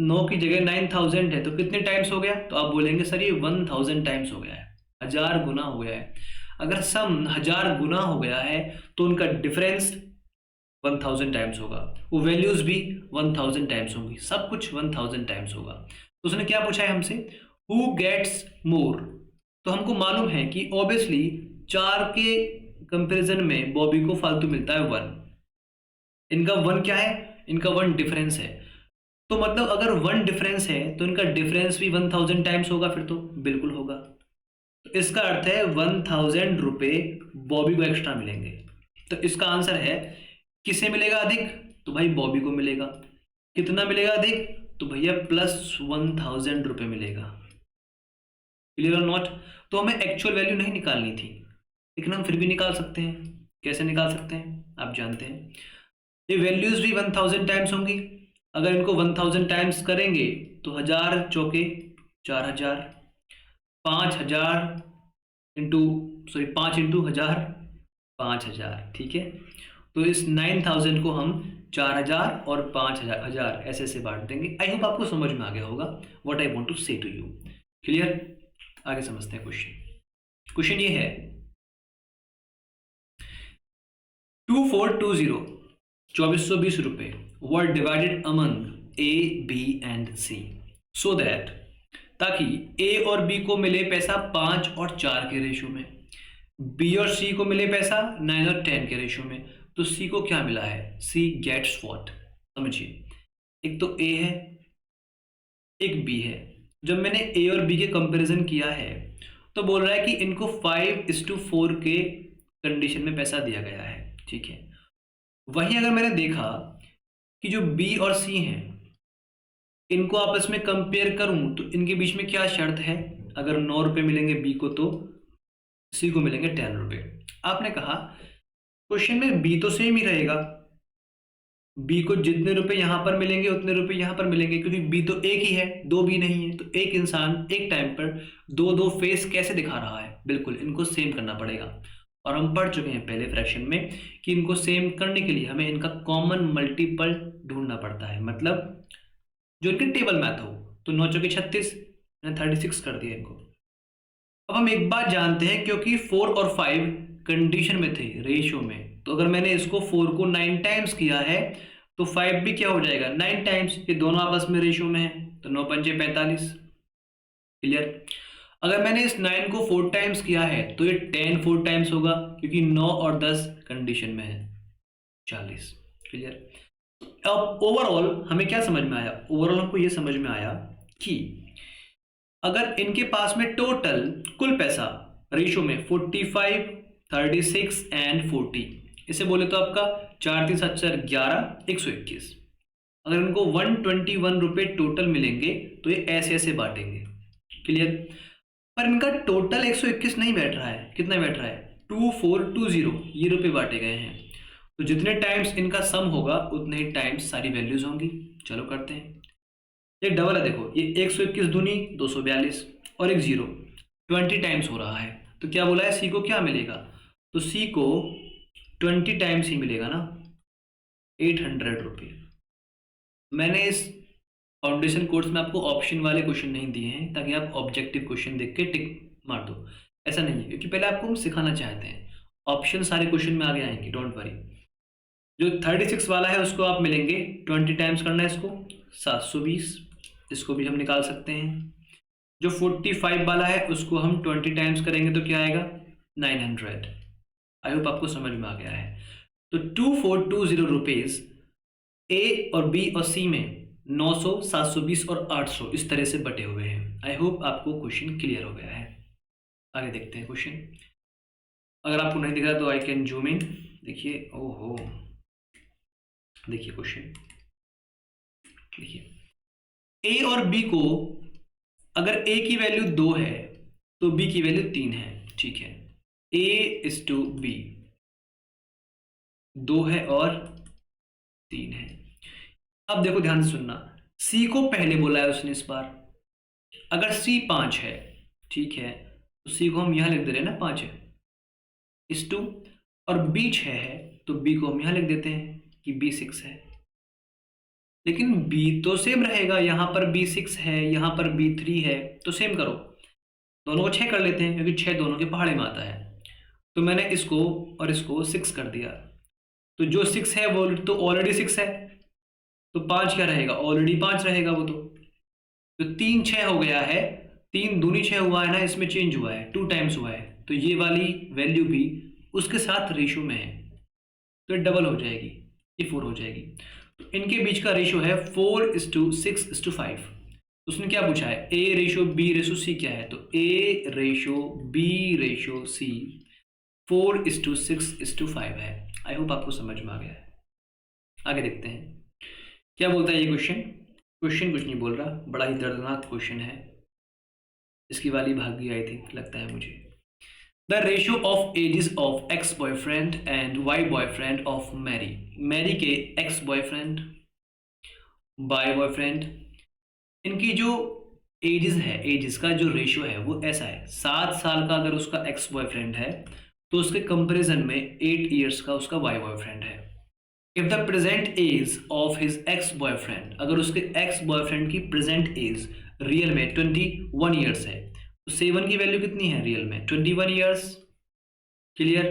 9 की जगह 9,000 है तो कितने टाइम्स हो गया? तो आप बोलेंगे सर ये 1,000 टाइम्स हो गया है, 1000 गुना हो गया है। अगर सम 1000 गुना हो गया है तो उनका डिफरेंस 1000 टाइम्स होगा, वो वैल्यूज भी 1000 टाइम्स होंगी, सब कुछ 1000 टाइम्स होगा। तो उसने क्या पूछा है हमसे, हु गेट्स मोर। तो हमको मालूम है कि ऑब्वियसली 4 के कंपैरिजन में बॉबी को फालतू मिलता है 1। इनका 1 क्या है? इनका 1 डिफरेंस है। तो मतलब अगर 1 डिफरेंस है तो इनका डिफरेंस भी 1000 टाइम्स होगा, फिर तो बिल्कुल होगा। तो इसका अर्थ है 1000 रुपये बॉबी को एक्स्ट्रा मिलेंगे। तो इसका आंसर है, किसे मिलेगा अधिक? तो भाई बॉबी को मिलेगा। कितना मिलेगा अधिक? तो भैया +1000 रुपये मिलेगा। क्लियर और नॉट? तो हमें एक्चुअल वैल्यू नहीं निकालनी थी, लेकिन हम फिर भी निकाल सकते हैं। कैसे निकाल सकते हैं आप जानते हैं, ये वैल्यूज भी 1000 टाइम्स होंगी। अगर इनको 1000 टाइम्स करेंगे तो 1000 चौके 4000, 5000 इंटू, सॉरी 5 इंटू 1000 5000, ठीक है। तो इस 9000 को हम 4000 और 5000 ऐसे ऐसे बांट देंगे। आई होप आपको समझ में आ गया होगा व्हाट आई वांट टू से टू यू। क्लियर? आगे समझते हैं क्वेश्चन। क्वेश्चन ये है, 2420 2420 रुपए were divided among A, B and C, so that, ताकि ए और बी को मिले पैसा 5 और 4 के रेशियो में, बी और सी को मिले पैसा 9 और 10 के रेशियो में। तो सी को क्या मिला है? सी गेट्स व्हाट? समझिए, एक तो ए है, एक बी है। जब मैंने ए और बी के कंपैरिजन किया है तो बोल रहा है कि इनको 5:4 के कंडीशन में पैसा दिया गया है, ठीक है। वहीं अगर मैंने देखा कि जो बी और सी हैं इनको आपस में कंपेयर करूं तो इनके बीच में क्या शर्त है? अगर 9 रुपये मिलेंगे बी को तो सी को मिलेंगे 10 रुपये। आपने कहा क्वेश्चन में बी तो सेम ही रहेगा, बी को जितने रुपए यहां पर मिलेंगे उतने रुपए यहां पर मिलेंगे, क्योंकि बी तो एक ही है, दो बी नहीं है। तो एक इंसान एक टाइम पर दो दो फेस कैसे दिखा रहा है? बिल्कुल इनको सेम करना पड़ेगा। और हम पढ़ चुके हैं पहले फ्रैक्शन में कि इनको सेम करने के लिए हमें इनका कॉमन मल्टीपल ढूंढना पड़ता है, मतलब जो इनकी टेबल मैथ हो। तो 9 चौके 36, मैंने 36 कर दिया इनको। अब हम एक बात जानते हैं, क्योंकि 4 और 5 कंडीशन में थे, रेशियो में, तो अगर मैंने इसको 4 को 9 टाइम्स किया है तो 5 भी क्या हो जाएगा? 9 टाइम्स। ये दोनों आपस में रेशियो में है, तो 9 पंजे 45। क्लियर? अगर मैंने इस 9 को 4 टाइम्स किया है तो ये 10 4 टाइम्स होगा, क्योंकि 9 और 10 कंडीशन में है, 40। क्लियर? अब ओवरऑल हमें क्या समझ में आया? ओवरऑल हमको ये समझ में आया कि अगर इनके पास में टोटल कुल पैसा रेशियो में 45, 36 एंड 40, इसे बोले तो आपका 4 3 7 4 11 121। अगर इनको 121 रुपये टोटल मिलेंगे तो ये ऐसे ऐसे बांटेंगे। क्लियर? पर इनका टोटल 121 नहीं बैठ रहा है, कितना बैठ रहा है? 2420 ये रुपये बांटे गए हैं। तो जितने टाइम्स इनका सम होगा उतने ही टाइम्स सारी वैल्यूज होंगी। चलो करते हैं। ये डबल है, देखो ये 121 दूनी 242 और एक 0, 20 टाइम्स हो रहा है। तो क्या बोला है? सी को क्या मिलेगा? तो सी को 20 टाइम्स ही मिलेगा ना, 800 रुपये। मैंने इस फाउंडेशन कोर्स में आपको ऑप्शन वाले क्वेश्चन नहीं दिए हैं ताकि आप ऑब्जेक्टिव क्वेश्चन देख के टिक मार दो, ऐसा नहीं है, क्योंकि पहले आपको हम सिखाना चाहते हैं। ऑप्शन सारे क्वेश्चन में आगे आएंगे, डोंट वरी। जो 36 वाला है उसको आप मिलेंगे 20 टाइम्स करना है इसको 720, इसको भी हम निकाल सकते हैं। जो 45 वाला है उसको हम 20 टाइम्स करेंगे तो क्या आएगा 900। आई होप आपको समझ में आ गया है। तो 2420 रुपीज ए और बी और सी में 900, 720 और 800 इस तरह से बटे हुए हैं। आई होप आपको क्वेश्चन क्लियर हो गया है। आगे देखते हैं क्वेश्चन। अगर आपको नहीं दिख रहा तो आई कैन जूम इन। देखिए, ओहो, देखिए क्वेश्चन, देखिए ए और बी को अगर ए की वैल्यू 2 है तो बी की वैल्यू 3 है। ठीक है, ए इज टू बी 2 है और 3 है। अब देखो ध्यान से सुनना, सी को पहले बोला है उसने इस बार। अगर सी 5 है, ठीक है, तो सी को हम यहां लिख दे रहे हैं ना 5 है इस टू, और बी 6 है तो बी को हम यहां लिख देते हैं कि बी 6 है। लेकिन बी तो सेम रहेगा, यहां पर बी 6 है, यहां पर बी 3 है, तो सेम करो, दोनों को 6 कर लेते हैं क्योंकि 6 दोनों के पहाड़े में आता है। तो मैंने इसको और इसको 6 कर दिया, तो जो 6 है वो तो ऑलरेडी 6 है, तो 5 क्या रहेगा, ऑलरेडी 5 रहेगा वो तो 3 6 हो गया है, 3 दूनी 6 हुआ है ना, इसमें चेंज हुआ है, 2 टाइम्स हुआ है, तो ये वाली वैल्यू भी उसके साथ रेशो में है, तो ये डबल हो जाएगी, ये 4 हो जाएगी। तो इनके बीच का रेशो है 4:6:5। उसने क्या पूछा है, ए रेशो बी रेशो सी क्या है, तो ए रेशो बी रेशो सी 4:6:5 है। आई होप आपको समझ में आ गया है। आगे देखते हैं क्या बोलता है ये क्वेश्चन। क्वेश्चन कुछ नहीं बोल रहा, बड़ा ही दर्दनाक क्वेश्चन है, इसकी वाली भाग गई आई थिंक, लगता है मुझे। The ratio of ages of X boyfriend and Y boyfriend of Mary. Mary के एक्स बॉयफ्रेंड, वाई बॉयफ्रेंड, इनकी जो एजेस है, एजेस का जो रेशियो है वो ऐसा है, 7 साल का अगर उसका एक्स बॉयफ्रेंड है तो उसके कंपैरिजन में 8 इयर्स का उसका वाई बॉयफ्रेंड है। If the present age of his X boyfriend, अगर उसके एक्स बॉयफ्रेंड की प्रेजेंट एज रियल में 21 ईयर्स है, तो 7 की वैल्यू कितनी है रियल में, 21 years. Clear?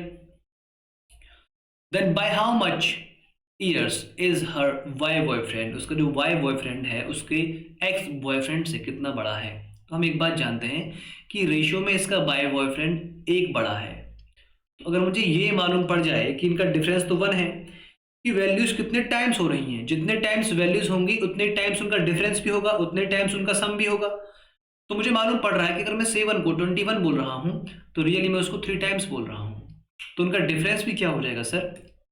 Then by how much years is her Y boyfriend, उसका जो वाई बॉयफ्रेंड है उसके एक्स बॉयफ्रेंड से कितना बड़ा है। तो हम एक बात जानते हैं कि रेशियो में इसका वाई बॉयफ्रेंड एक बड़ा है, तो अगर मुझे ये मालूम पड़ जाए कि इनका डिफरेंस तो 1 है, कि वैल्यूज कितने टाइम्स हो रही हैं, जितने टाइम्स वैल्यूज होंगी उतने टाइम्स उनका डिफरेंस भी होगा, उतने टाइम्स उनका सम भी होगा। तो मुझे मालूम पड़ रहा है कि अगर मैं 7 को 21 बोल रहा हूं तो रियली मैं उसको 3 टाइम्स बोल रहा हूं, तो उनका डिफरेंस भी क्या हो जाएगा सर,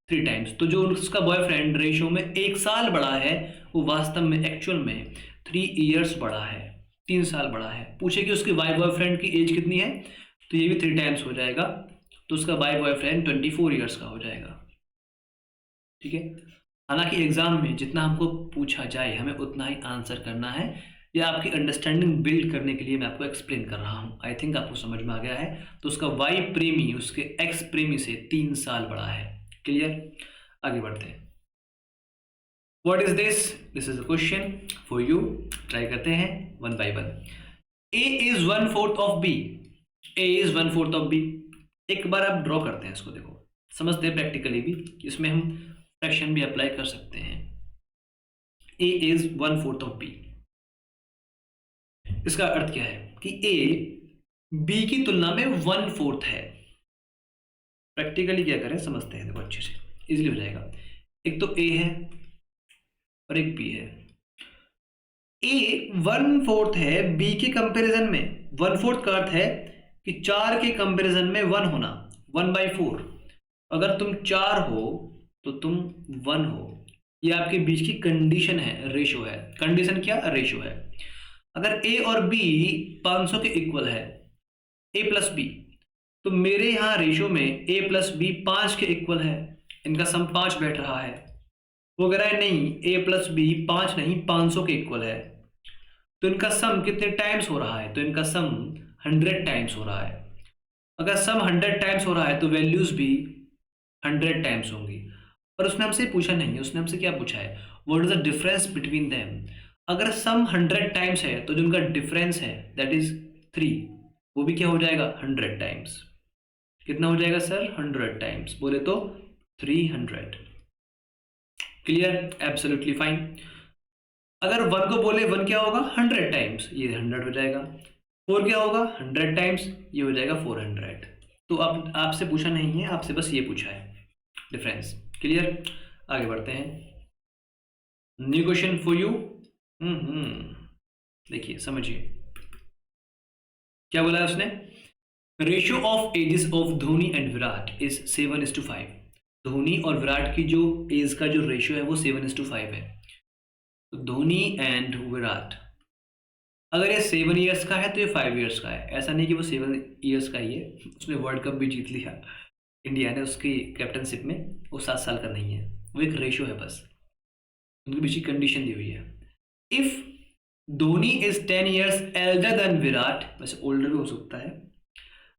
3 टाइम्स। तो जो उसका बॉयफ्रेंड रेशियो में 1 साल बड़ा है वो वास्तव में एक्चुअल में 3 इयर्स बड़ा है, 3 साल बड़ा है। पूछे कि उसके वाई बॉयफ्रेंड की एज कितनी है, तो ये भी 3 टाइम्स हो जाएगा, तो उसका वाई बॉयफ्रेंड 24 ईयर्स का हो जाएगा। ठीक है, हालांकि एग्जाम में जितना हमको पूछा जाए हमें उतना ही आंसर करना है, या आपकी अंडरस्टैंडिंग बिल्ड करने के लिए मैं आपको एक्सप्लेन कर रहा हूं। आई थिंक आपको समझ में आ गया है। तो उसका वाई प्रेमी उसके एक्स प्रेमी से 3 साल बड़ा है। क्लियर? आगे बढ़ते हैं। What is this? This is a question for you. Try करते हैं 1 by 1। A is 1/4 of B. A is 1/4 of B. एक बार आप ड्रॉ करते हैं इसको, देखो समझते हैं प्रैक्टिकली भी, इसमें हम फ्रैक्शन भी अप्लाई कर सकते हैं। ए इज 1/4 ऑफ बी, इसका अर्थ क्या है कि ए बी की तुलना में 1/4 है। प्रैक्टिकली क्या करें समझते हैं, देखो अच्छे से इजीली हो जाएगा। एक तो ए है और एक बी है। ए 1/4 है बी के कंपैरिजन में। 1/4 का अर्थ है कि 4 के कंपैरिजन में 1 होना, 1/4। अगर तुम 4 हो तो तुम 1 हो, ये आपके बीच की कंडीशन है, रेशो है। कंडीशन क्या, रेशो है। अगर ए और बी 500 के इक्वल है, ए प्लस बी, तो मेरे यहां रेशो में ए प्लस बी 5 के इक्वल है, इनका सम 5 बैठ रहा है। वो कह रहा है नहीं, ए प्लस बी 5 नहीं 500 के इक्वल है, तो इनका सम कितने टाइम्स हो रहा है, तो इनका सम 100 टाइम्स हो रहा है। अगर सम 100 टाइम्स हो रहा है तो वैल्यूज भी 100 टाइम्स होंगी। पर उसने हमसे पूछा नहीं है, उसने हमसे क्या पूछा है, what is the difference between them. अगर सम 100 टाइम्स है तो जो उनका डिफरेंस है दैट इज 3, वो भी क्या हो जाएगा 100 टाइम्स। कितना हो जाएगा सर, 100 टाइम्स, बोले तो 300। क्लियर? Absolutely fine. अगर 1 को बोले 1 क्या होगा 100 टाइम्स, ये 100 हो जाएगा। 4 क्या होगा 100 टाइम्स, ये हो जाएगा 400। तो अब आपसे पूछा नहीं है, आपसे बस ये पूछा है डिफरेंस। क्लियर, आगे बढ़ते हैं। New question for you. देखिए समझिए क्या बोला है उसने। Ratio of ages of Dhoni and Virat is 7:5। Dhoni और विराट की जो एज का जो रेशियो है वो 7:5 है। तो धोनी एंड विराट, अगर ये 7 ईयर्स का है तो ये 5 ईयर्स का है। ऐसा नहीं कि वो 7 ईयर्स का ही है, उसने वर्ल्ड कप भी जीत लिया इंडिया ने उसकी कैप्टनशिप में, वो 7 साल का नहीं है, वो एक रेशियो है बस, उनके बीच की कंडीशन दी हुई है। If Dhoni is 10 years elder than Virat, वैसे ओल्डर भी हो सकता है,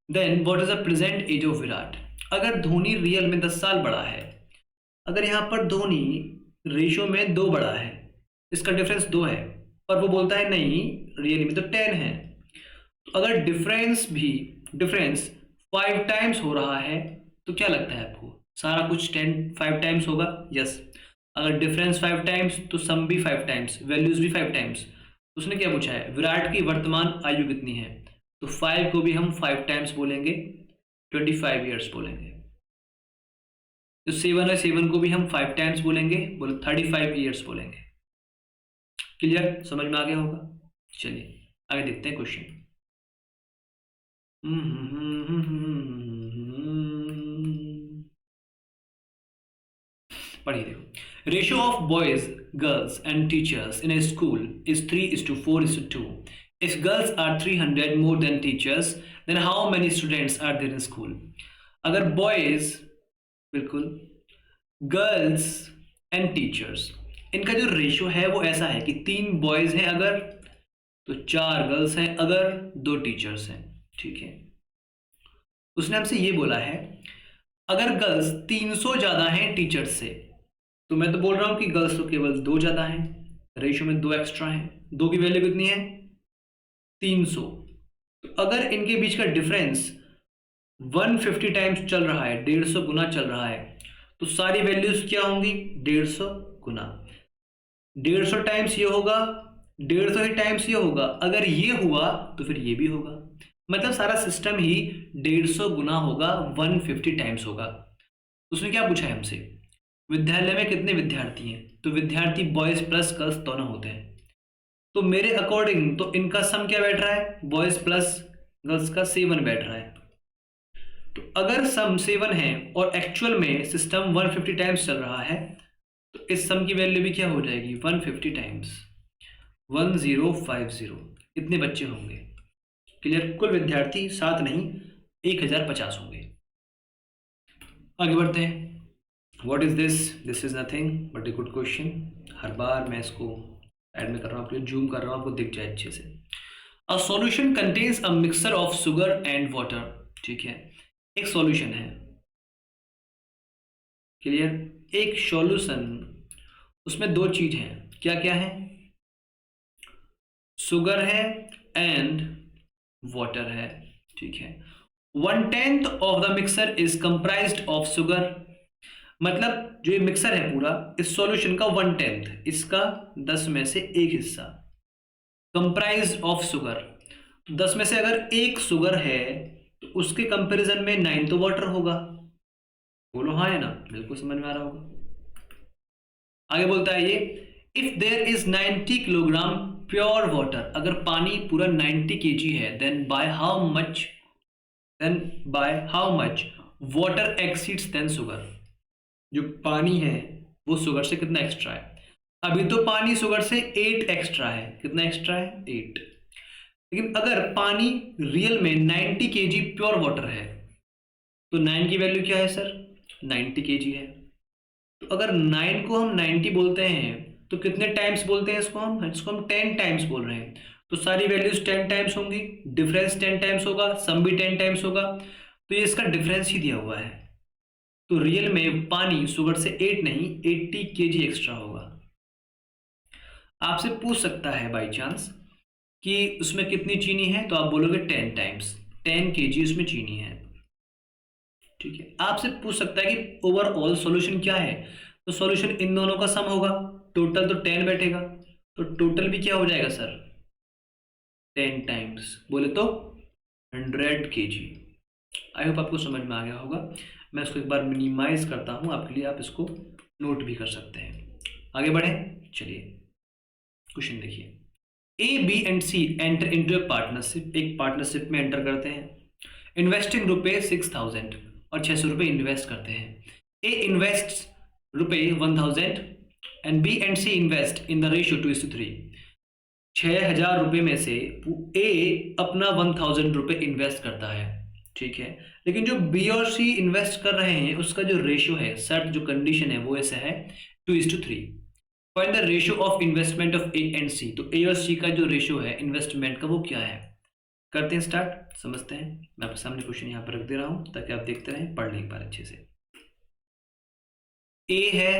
then what is the present age of Virat. अगर धोनी रियल में 10 साल बड़ा है, अगर यहाँ पर धोनी रेशियो में 2 बड़ा है, इसका डिफरेंस 2 है, पर वो बोलता है नहीं रियली में तो 10 है, तो अगर डिफरेंस 5 टाइम्स हो रहा है तो क्या लगता है आपको सारा कुछ 5 टाइम्स होगा? यस। अगर डिफरेंस 5 टाइम्स तो सम भी 5 टाइम्स, वैल्यूज भी 5 टाइम्स। उसने क्या पूछा है विराट की वर्तमान आयु कितनी है, तो 5 को भी हम 5 टाइम्स बोलेंगे, 25 ईयर्स बोलेंगे। जो 7 है 7 को भी हम 5 टाइम्स बोलेंगे, बोले 35 ईयर्स बोलेंगे। क्लियर, समझ में आ गया होगा। चलिए आगे देखते हैं क्वेश्चन। पढ़िए देखो, ratio of boys girls and teachers in a school is 3:4:2। If girls are 300 more than teachers then how many students are there in school. अगर बॉयज, बिल्कुल, गर्ल्स एंड टीचर्स, इनका जो रेशियो है वो ऐसा है कि 3 बॉयज हैं अगर, तो 4 गर्ल्स हैं अगर, 2 टीचर्स हैं। ठीक है, उसने हमसे ये बोला है अगर गर्ल्स 300 ज़्यादा हैं टीचर्स से, तो मैं तो बोल रहा हूँ कि गर्ल्स तो केवल 2 ज़्यादा हैं, रेशियो में 2 एक्स्ट्रा हैं, 2 की वैल्यू कितनी है 300। तो अगर इनके बीच का डिफरेंस 150 टाइम्स चल रहा है, 150 गुना चल रहा है, तो सारी वैल्यूज क्या होंगी 150 गुना। 150 टाइम्स ये होगा, 150 ही टाइम्स ये होगा, अगर ये हुआ तो फिर ये भी होगा, मतलब सारा सिस्टम ही 150 गुना होगा, 150 टाइम्स होगा। उसने क्या पूछा है हमसे विद्यालय में कितने विद्यार्थी हैं, तो विद्यार्थी बॉयज प्लस गर्ल्स दोनों होते हैं, तो मेरे अकॉर्डिंग तो इनका सम क्या बैठ रहा है बॉयज प्लस गर्ल्स का 7 बैठ रहा है। तो अगर सम 7 है और एक्चुअल में सिस्टम 150 टाइम्स चल रहा है, तो इस सम की वैल्यू भी क्या हो जाएगी 150 टाइम्स 1050, इतने बच्चे होंगे। क्लियर, कुल विद्यार्थी 7 नहीं 1050 होंगे। आगे बढ़ते हैं। What is this is nothing but a good question. हर बार मैं इसको ऐड में कर रहा हूँ, आपको जूम कर रहा हूँ, आपको दिख जाए अच्छे से। A solution contains a mixture of sugar and water. ठीक है, एक सॉल्यूशन है, क्लियर, एक सॉल्यूशन, उसमें 2 चीज हैं, क्या क्या है, शुगर है एंड वाटर है। ठीक है, 1/10 of the mixer is comprised of sugar, मतलब जो ये मिक्सर है पूरा इस सॉल्यूशन का 1/10, इसका 10 में से 1 हिस्सा कंप्राइज्ड ऑफ शुगर। 10 में से अगर 1 शुगर है तो उसके कंपैरिजन में 9 तो वाटर होगा। बोलो हाँ है ना, बिल्कुल समझ में आ रहा होगा। आगे बोलता है ये, if there is 90 kilogram pure water, अगर पानी पूरा 90 kg है, then by how much water exceeds than sugar, जो पानी है वो शुगर से कितना एक्स्ट्रा है। अभी तो पानी शुगर से 8 एक्स्ट्रा है, कितना एक्स्ट्रा है 8। लेकिन अगर पानी रियल में 90 kg प्योर वाटर है, तो 9 की वैल्यू क्या है सर 90 kg है, तो अगर 9 को हम 90 बोलते हैं तो कितने टाइम्स बोलते हैं इसको हम 10 टाइम्स बोल रहे हैं, तो सारी वैल्यूज 10 टाइम्स होंगी, डिफरेंस 10 टाइम्स होगा, सम भी 10 टाइम्स होगा, तो ये इसका डिफरेंस ही दिया हुआ है। तो रियल में पानी शुगर से 8 नहीं 80 kg एक्स्ट्रा होगा। आपसे पूछ सकता है बाई चांस कि उसमें कितनी चीनी है, तो आप बोलोगे 10 टाइम्स, 10 kg उसमें चीनी है। ठीक है, आपसे पूछ सकता है कि ओवरऑल सॉल्यूशन क्या है, तो सॉल्यूशन इन दोनों का सम होगा, टोटल तो 10 बैठेगा, तो टोटल भी क्या हो जाएगा सर 10 टाइम्स, बोले तो 100 kg। आई होप आपको समझ में आ गया होगा। मैं इसको एक बार मिनिमाइज करता हूँ आपके लिए, आप इसको नोट भी कर सकते हैं। आगे बढ़े, चलिए क्वेश्चन देखिए। A, B and C enter into a partnership, एक पार्टनरशिप में एंटर करते हैं। इन्वेस्टिंग रुपए 6000 और 600 रुपये इन्वेस्ट करते हैं। ए इन्वेस्ट रुपए 1000 and B and C invest in the ratio 2:3। 6000 रुपये में से ए अपना 1000 रुपये इन्वेस्ट करता है, ठीक है, लेकिन जो बी और सी इन्वेस्ट कर रहे हैं उसका जो रेशियो है, सर्ट जो कंडीशन है वो ऐसा है 2:3। Find the ratio of investment of A and C. तो ए और सी का जो रेशियो है इन्वेस्टमेंट का वो क्या है। करते हैं स्टार्ट, समझते हैं। मैं आपके सामने क्वेश्चन यहाँ पर रख दे रहा हूँ ताकि आप देखते रहें, पढ़ लें एक बार अच्छे से। ए है,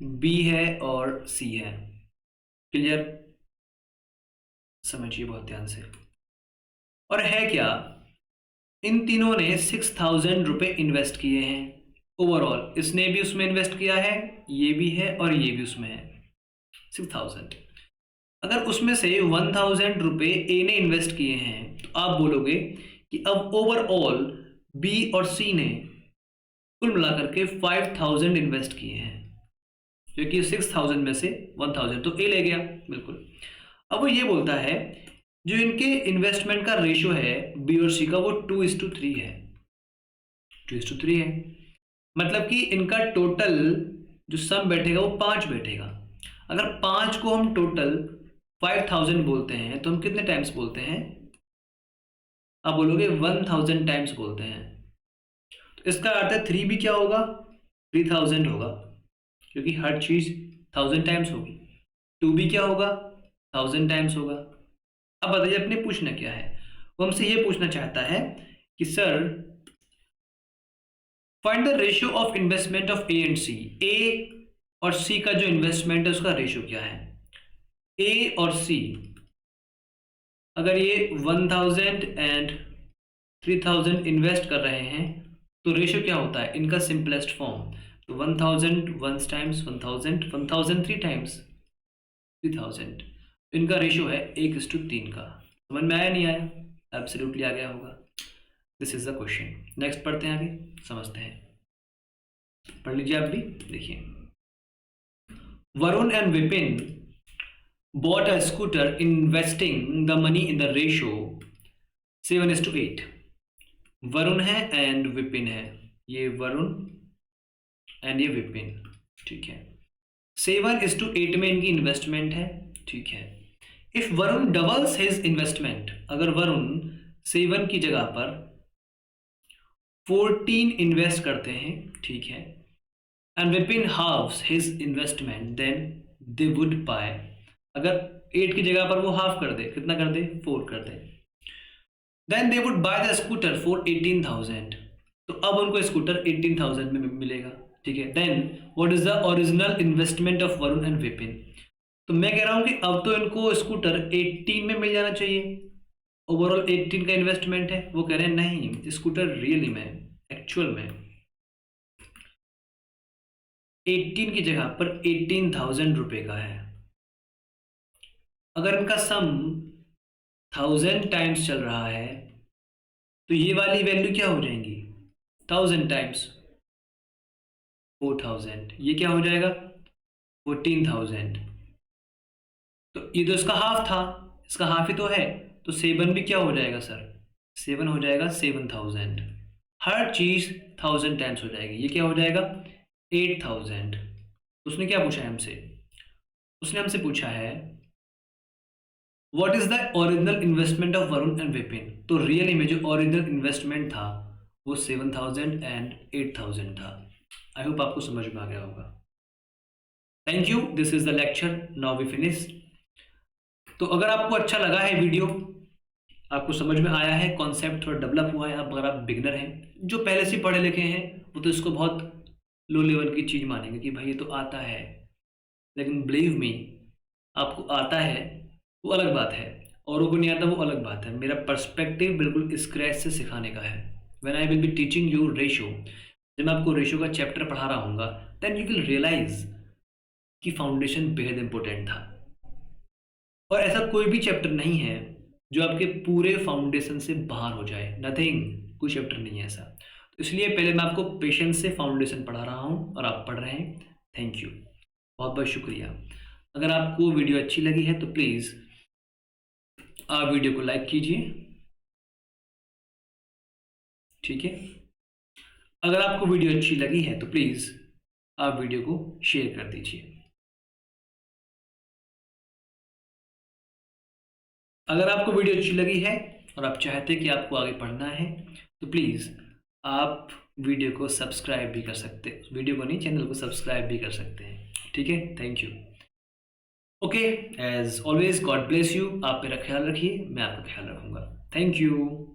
बी है और सी है। क्लियर, समझिए बहुत ध्यान से। और है क्या, इन तीनों ने 6000 रुपये इन्वेस्ट किए हैं ओवरऑल। इसने भी उसमें इन्वेस्ट किया है, ये भी है और ये भी उसमें है 6000। अगर उसमें से 1000 रुपये ए ने इन्वेस्ट किए हैं तो आप बोलोगे कि अब ओवरऑल बी और सी ने कुल मिलाकर के 5000 इन्वेस्ट किए हैं, जो कि 6000 में से 1000 तो ए ले गया, बिल्कुल। अब वो ये बोलता है जो इनके इन्वेस्टमेंट का रेशियो है बी और सी का वो 2:3 है, 2:3 है। मतलब कि इनका टोटल जो सम बैठेगा वो 5 बैठेगा। अगर 5 को हम टोटल 5000 बोलते हैं तो हम कितने टाइम्स बोलते हैं, आप बोलोगे 1000 टाइम्स बोलते हैं। तो इसका अर्थ है 3 भी क्या होगा, 3000 होगा, क्योंकि हर चीज 1000 टाइम्स होगी। 2 भी क्या होगा, 1000 टाइम्स होगा। अब बताइए अपने पूछना क्या है। वो हमसे ये पूछना चाहता है कि sir find the ratio of investment of A and C. A और सी का जो इन्वेस्टमेंट है उसका रेशियो क्या है। ए और सी अगर ये 1000 एंड 3000 इन्वेस्ट कर रहे हैं तो रेशियो क्या होता है इनका, सिंपलेस्ट फॉर्म। तो 1000 1 टाइम्स 1000, 1000 3 टाइम्स 3000। इनका रेशियो है 1:3 का। समझ में आया नहीं आया, एब्सोल्युटली आ गया होगा। This is the question. Next पढ़ते हैं, आगे समझते हैं, पढ़ लीजिए आप भी, देखिए। Varun and Vipin bought a scooter investing the money in the ratio 7:8। Varun है एंड विपिन है, ये वरुण एंड ये विपिन, ठीक है। 7:8 में इनकी इन्वेस्टमेंट है, ठीक है। If Varun doubles his investment, अगर वरुण 7 की जगह पर 14 इन्वेस्ट करते हैं, ठीक है, and Vipin halves his investment, then they would buy. अगर 8 की जगह पर वो हाफ कर दे, कितना कर दे, 4 कर दे, then they would buy the scooter for 18,000। तो अब उनको स्कूटर 18,000 में मिलेगा, ठीक है। Then what is the original investment of Varun and Vipin. तो मैं कह रहा हूं कि अब तो इनको स्कूटर 18 में मिल जाना चाहिए, ओवरऑल 18 का इन्वेस्टमेंट है। वो कह रहे हैं नहीं, स्कूटर रियली में, एक्चुअल में 18 की जगह पर 18,000 रुपए का है। अगर इनका सम 1000 टाइम्स चल रहा है तो ये वाली वैल्यू क्या हो जाएंगी, 1000 टाइम्स 4000, ये क्या हो जाएगा 14,000। तो ये तो इसका हाफ था, इसका हाफ ही तो है, तो 7 भी क्या हो जाएगा सर, 7 हो जाएगा 7000। हर चीज 1000 टाइम्स हो जाएगी, ये क्या हो जाएगा 8000। उसने क्या पूछा है हमसे, उसने हमसे पूछा है what is the original investment of Varun and Vipin. तो रियली में जो ओरिजिनल इन्वेस्टमेंट था वो 7000 एंड 8000 था। आई होप आपको समझ में आ गया होगा। Thank you, this is the lecture, now we finish. तो अगर आपको अच्छा लगा है वीडियो, आपको समझ में आया है, कॉन्सेप्ट थोड़ा डेवलप हुआ है, अगर आप बिगनर हैं, जो पहले से पढ़े लिखे हैं वो तो इसको बहुत लो लेवल की चीज़ मानेंगे कि भाई ये तो आता है, लेकिन बिलीव मी आपको आता है वो अलग बात है, औरों को नहीं आता वो अलग बात है। मेरा पर्सपेक्टिव बिल्कुल स्क्रैच से सिखाने का है। When I will be teaching you ratio, जब मैं आपको रेशो का चैप्टर पढ़ा रहा हूँ देन यू विल रियलाइज कि फाउंडेशन बेहद इंपॉर्टेंट था। और ऐसा कोई भी चैप्टर नहीं है जो आपके पूरे फाउंडेशन से बाहर हो जाए। नथिंग, कोई चैप्टर नहीं है ऐसा। तो इसलिए पहले मैं आपको पेशेंस से फाउंडेशन पढ़ा रहा हूँ और आप पढ़ रहे हैं। थैंक यू, बहुत बहुत शुक्रिया। अगर आपको वीडियो अच्छी लगी है तो प्लीज़ आप वीडियो को लाइक कीजिए, ठीक है। अगर आपको वीडियो अच्छी लगी है तो प्लीज़ आप वीडियो को शेयर कर दीजिए। अगर आपको वीडियो अच्छी लगी है और आप चाहते हैं कि आपको आगे पढ़ना है तो प्लीज़ आप वीडियो को सब्सक्राइब भी कर सकते हैं, वीडियो को नहीं, चैनल को सब्सक्राइब भी कर सकते हैं, ठीक है। Thank you. Okay, as always God bless you. आप मेरा ख्याल रखिए, मैं आपका ख्याल रखूँगा। Thank you.